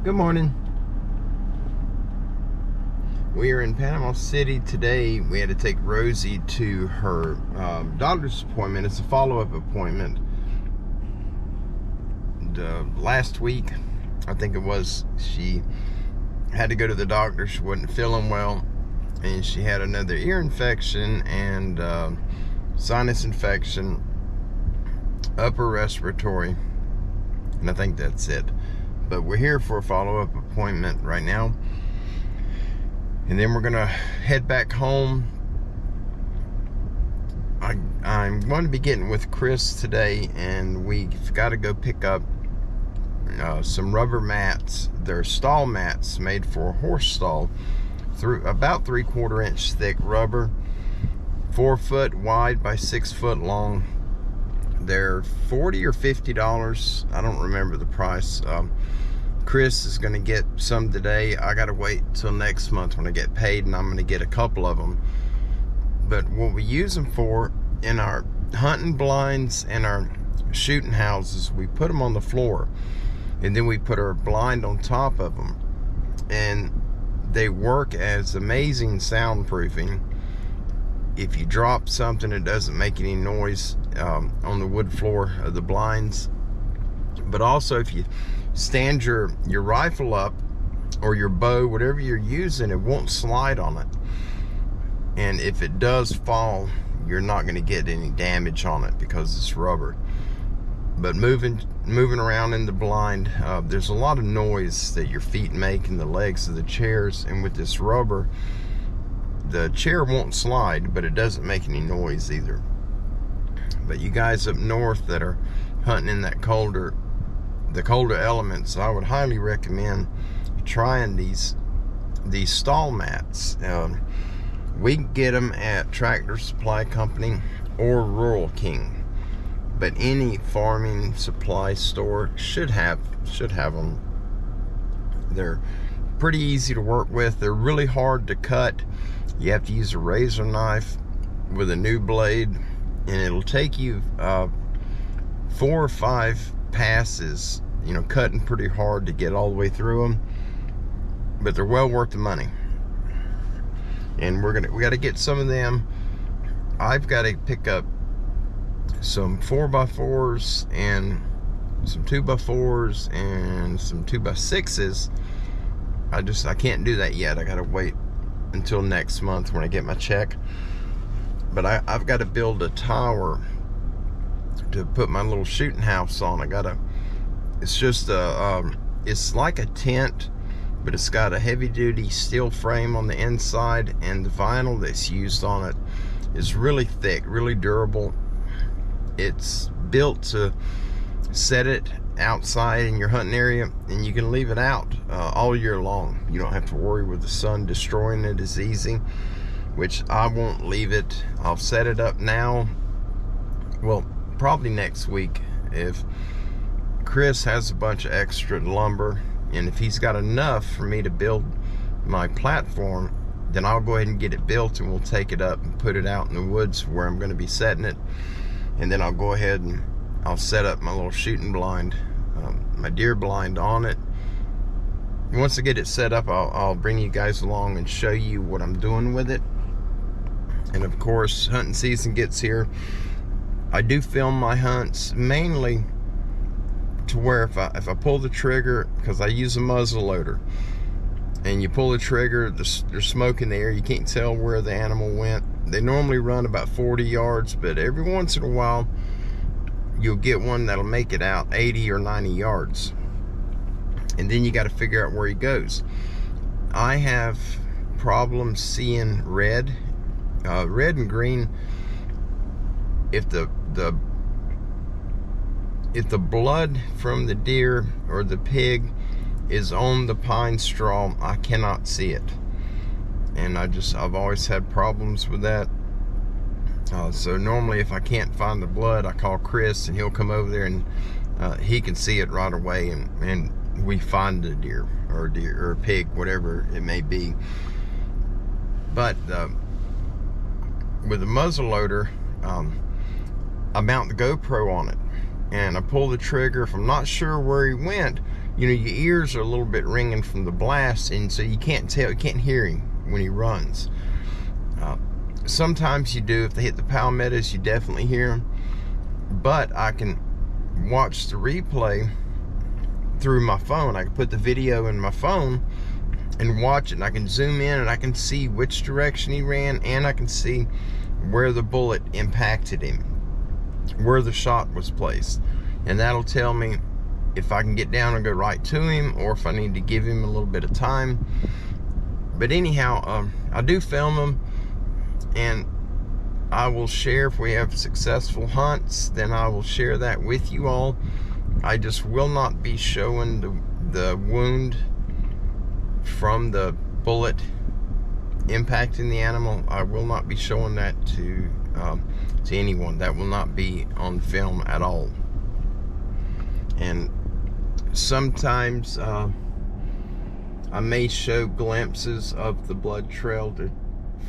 Good morning. We are in Panama City today. We had to take Rosie to her doctor's appointment. It's a follow-up appointment. Last week, I think it was, she had to go to the doctor. She wasn't feeling well, and she had another ear infection and sinus infection, upper respiratory, and I think that's it. But we're here for a follow-up appointment right now, and then we're gonna head back home. I'm going to be getting with Chris today, and we've got to go pick up some rubber mats. They're stall mats made for a horse stall, through about 3/4 inch thick rubber, 4 foot wide by 6 foot long. They're $40 or $50. I don't remember the price. Chris is going to get some today. I got to wait till next month when I get paid, and I'm going to get a couple of them. But what we use them for in our hunting blinds and our shooting houses, we put them on the floor, and then we put our blind on top of them, and they work as amazing soundproofing. If you drop something, it doesn't make any noise on the wood floor of the blinds. But also, if you stand your rifle up or your bow, whatever you're using, it won't slide on it. And if it does fall, you're not going to get any damage on it because it's rubber. But moving around in the blind, there's a lot of noise that your feet make and the legs of the chairs. And with this rubber, the chair won't slide, but it doesn't make any noise either. But you guys up north that are hunting in the colder elements, I would highly recommend trying these stall mats. We can get them at Tractor Supply Company or Rural King, but any farming supply store should have them. They're pretty easy to work with. They're really hard to cut. You have to use a razor knife with a new blade, and it'll take you 4 or 5 passes, cutting pretty hard to get all the way through them. But they're well worth the money. And we got to get some of them. I've got to pick up some 4x4s and some 2x4s and some 2x6s. I can't do that yet. I got to wait until next month when I get my check. But I've got to build a tower to put my little shooting house on. It's just it's like a tent, but it's got a heavy-duty steel frame on the inside, and the vinyl that's used on it is really thick, really durable. It's built to set it outside in your hunting area, and you can leave it out all year long. You don't have to worry with the sun destroying it as easy, which I won't leave it. I'll set it up now. Well, probably next week if Chris has a bunch of extra lumber, and if he's got enough for me to build my platform, then I'll go ahead and get it built, and we'll take it up and put it out in the woods where I'm going to be setting it. And then I'll go ahead and I'll set up my little shooting blind, my deer blind on it. Once I get it set up, I'll bring you guys along and show you what I'm doing with it. And of course, hunting season gets here. I do film my hunts mainly to where if I pull the trigger, because I use a muzzle loader, and you pull the trigger, there's smoke in the air, you can't tell where the animal went. They normally run about 40 yards, but every once in a while you'll get one that'll make it out 80 or 90 yards, and then you got to figure out where he goes. I have problems seeing red and green. If the blood from the deer or the pig is on the pine straw, I cannot see it. And I've always had problems with that. So normally if I can't find the blood, I call Chris, and he'll come over there, and he can see it right away, and we find a deer or a pig, whatever it may be. But with a muzzle loader, I mount the GoPro on it, and I pull the trigger. If I'm not sure where he went, you know, your ears are a little bit ringing from the blast, and so you can't hear him when he runs. Sometimes you do. If they hit the palmettos, you definitely hear him. But I can watch the replay through my phone. I can put the video in my phone and watch it, and I can zoom in and I can see which direction he ran, and I can see where the bullet impacted him, where the shot was placed, and that'll tell me if I can get down and go right to him, or if I need to give him a little bit of time. But anyhow, I do film them, and I will share if we have successful hunts. Then I will share that with you all. I just will not be showing the wound from the bullet impacting the animal. I will not be showing that to anyone. That will not be on film at all. And sometimes I may show glimpses of the blood trail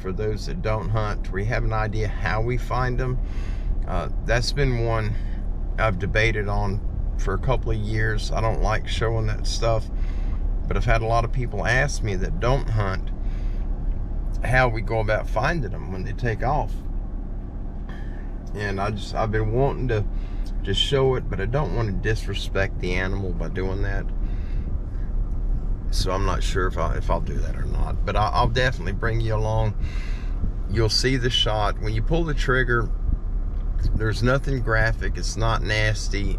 for those that don't hunt, we have an idea how we find them. That's been one I've debated on for a couple of years. I don't like showing that stuff, but I've had a lot of people ask me that don't hunt how we go about finding them when they take off. And I've been wanting to just show it, but I don't want to disrespect the animal by doing that. So I'm not sure if I'll do that or not, but I'll definitely bring you along. You'll see the shot. When you pull the trigger, there's nothing graphic. It's not nasty.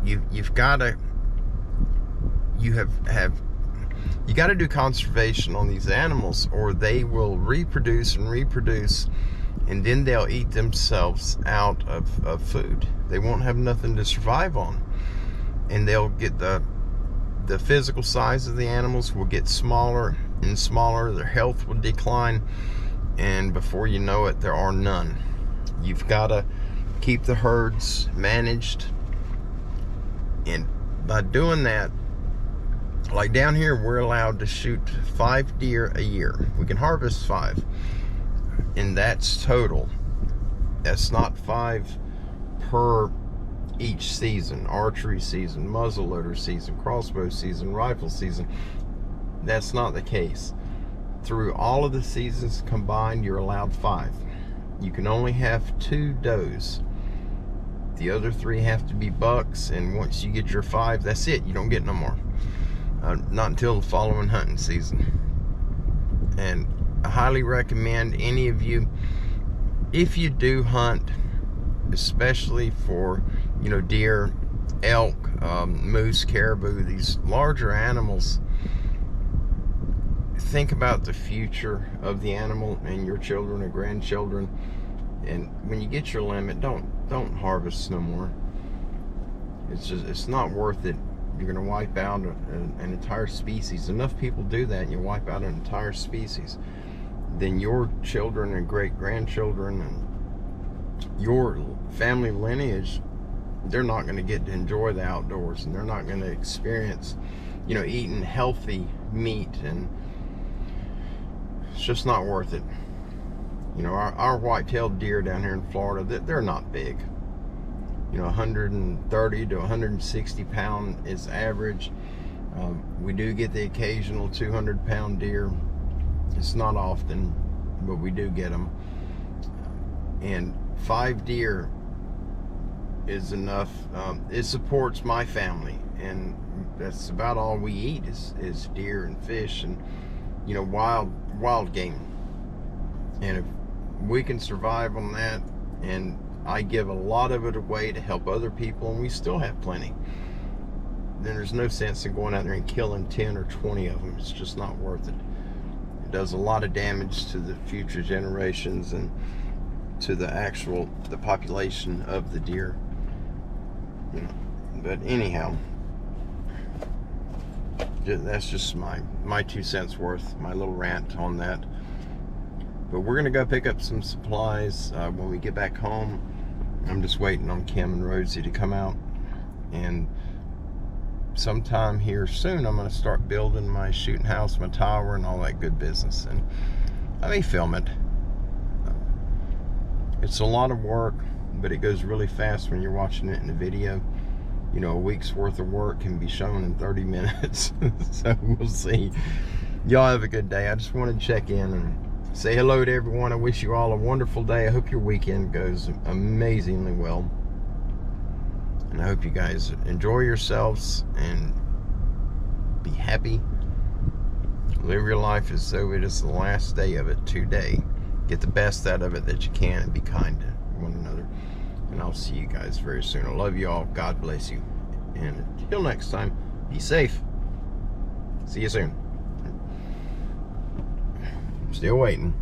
You got to do conservation on these animals, or they will reproduce, and then they'll eat themselves out of food. They won't have nothing to survive on, and they'll get the physical size of the animals will get smaller and smaller. Their health will decline, and before you know it, there are none. You've got to keep the herds managed, and by doing that, like down here, we're allowed to shoot 5 deer a year. We can harvest 5, and that's total. That's not 5 per each season. Archery season, muzzleloader season, crossbow season, rifle season. That's not the case. Through all of the seasons combined, you're allowed 5. You can only have 2 does. The other 3 have to be bucks, and once you get your 5, that's it. You don't get no more. Not until the following hunting season. And I highly recommend any of you, if you do hunt, especially for, you know, deer, elk, moose, caribou, these larger animals, think about the future of the animal and your children or grandchildren. And when you get your limit, don't harvest no more. It's not worth it. You're going to wipe out an entire species. Enough people do that, and you wipe out an entire species. Then your children and great-grandchildren and your family lineage, they're not going to get to enjoy the outdoors, and they're not going to experience, you know, eating healthy meat, and it's just not worth it. You know, our white-tailed deer down here in Florida, they're not big. You know, 130 to 160 pound is average. We do get the occasional 200-pound deer. It's not often, but we do get them. And 5 deer is enough. It supports my family, and that's about all we eat is deer and fish and, you know, wild game. And if we can survive on that, and I give a lot of it away to help other people, and we still have plenty, then there's no sense in going out there and killing 10 or 20 of them. It's just not worth it. It does a lot of damage to the future generations and to the population of the deer. You know, but anyhow, that's just my 2 cents worth, my little rant on that. But we're gonna go pick up some supplies when we get back home. I'm just waiting on Kim and Rosie to come out, and sometime here soon I'm gonna start building my shooting house, my tower, and all that good business. And I may film it. It's a lot of work, but it goes really fast when you're watching it in the video. you know, a week's worth of work can be shown in 30 minutes. So we'll see. Y'all have a good day. I just wanted to check in and say hello to everyone. I wish you all a wonderful day. I hope your weekend goes amazingly well. And I hope you guys enjoy yourselves and be happy. Live your life as though it is the last day of it today. Get the best out of it that you can and be kind to one another. And I'll see you guys very soon. I love you all. God bless you. And until next time, be safe. See you soon. Still waiting.